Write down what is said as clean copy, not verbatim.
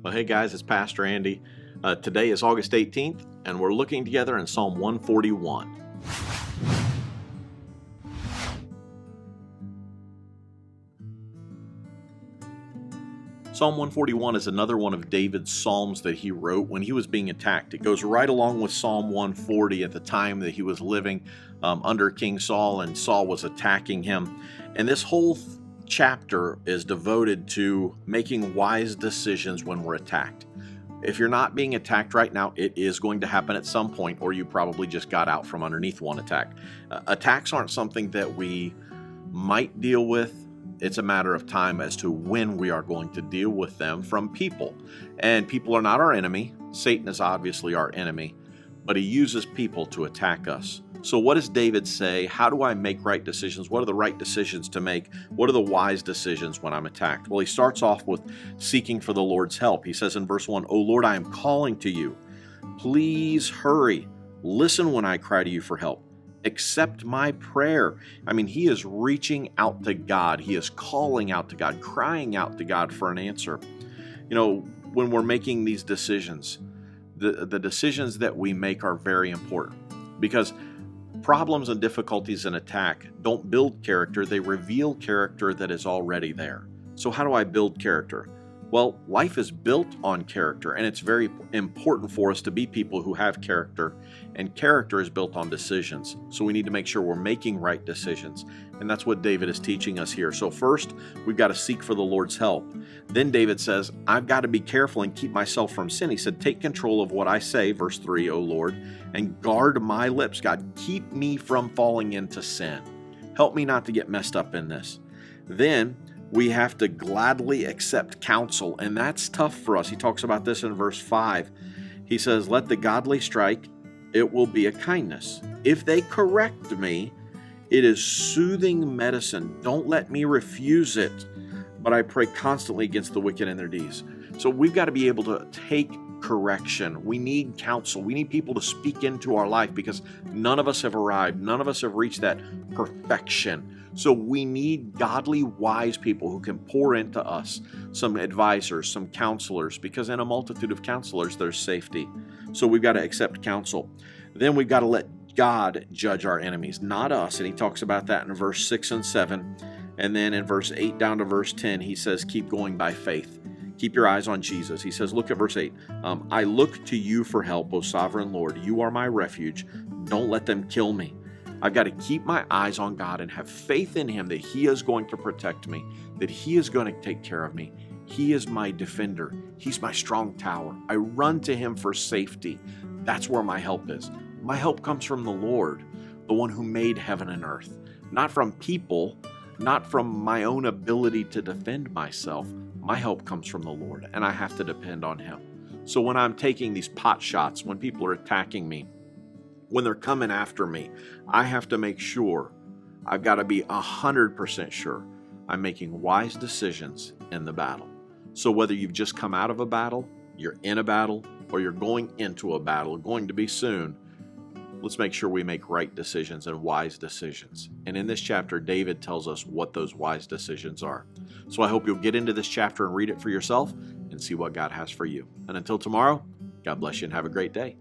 Well, hey guys, it's Pastor Andy. Today is August 18th, and we're looking together in Psalm 141. Psalm 141 is another one of David's psalms that he wrote when he was being attacked. It goes right along with Psalm 140 at the time that he was living under King Saul, and Saul was attacking him. And this whole chapter is devoted to making wise decisions when we're attacked. If you're not being attacked right now, it is going to happen at some point, or you probably just got out from underneath one attack. Attacks aren't something that we might deal with. It's a matter of time as to when we are going to deal with them from people. And people are not our enemy. Satan is obviously our enemy, but he uses people to attack us. So what does David say? How do I make right decisions? What are the right decisions to make? What are the wise decisions when I'm attacked? Well, he starts off with seeking for the Lord's help. He says in verse 1, "O Lord, I am calling to you. Please hurry. Listen when I cry to you for help. Accept my prayer." I mean, he is reaching out to God. He is calling out to God, crying out to God for an answer. You know, when we're making these decisions, the decisions that we make are very important, because problems and difficulties in attack don't build character, they reveal character that is already there. So how do I build character? Well, life is built on character, and it's very important for us to be people who have character, and character is built on decisions. So we need to make sure we're making right decisions, and that's what David is teaching us here. So first, we've got to seek for the Lord's help. Then David says, I've got to be careful and keep myself from sin. He said, take control of what I say, verse 3, O Lord, and guard my lips. God, keep me from falling into sin. Help me not to get messed up in this. Then we have to gladly accept counsel, and that's tough for us. He talks about this in verse 5. He says, let the godly strike, it will be a kindness. If they correct me, it is soothing medicine. Don't let me refuse it, but I pray constantly against the wicked and their deeds. So we've got to be able to take correction. We need counsel. We need people to speak into our life, because none of us have arrived. None of us have reached that perfection. So we need godly, wise people who can pour into us some advisors, some counselors, because in a multitude of counselors, there's safety. So we've got to accept counsel. Then we've got to let God judge our enemies, not us. And he talks about that in verse 6 and 7. And then in verse 8 down to verse 10, he says, keep going by faith. Keep your eyes on Jesus. He says, look at verse 8. I look to you for help, O sovereign Lord. You are my refuge. Don't let them kill me. I've got to keep my eyes on God and have faith in him that he is going to protect me, that he is going to take care of me. He is my defender. He's my strong tower. I run to him for safety. That's where my help is. My help comes from the Lord, the one who made heaven and earth, not from people, not from my own ability to defend myself. My help comes from the Lord, and I have to depend on him. So when I'm taking these pot shots, when people are attacking me, when they're coming after me, I have to make sure, I've got to be 100% sure I'm making wise decisions in the battle. So whether you've just come out of a battle, you're in a battle, or you're going into a battle, going to be soon, let's make sure we make right decisions and wise decisions. And in this chapter, David tells us what those wise decisions are. So I hope you'll get into this chapter and read it for yourself and see what God has for you. And until tomorrow, God bless you and have a great day.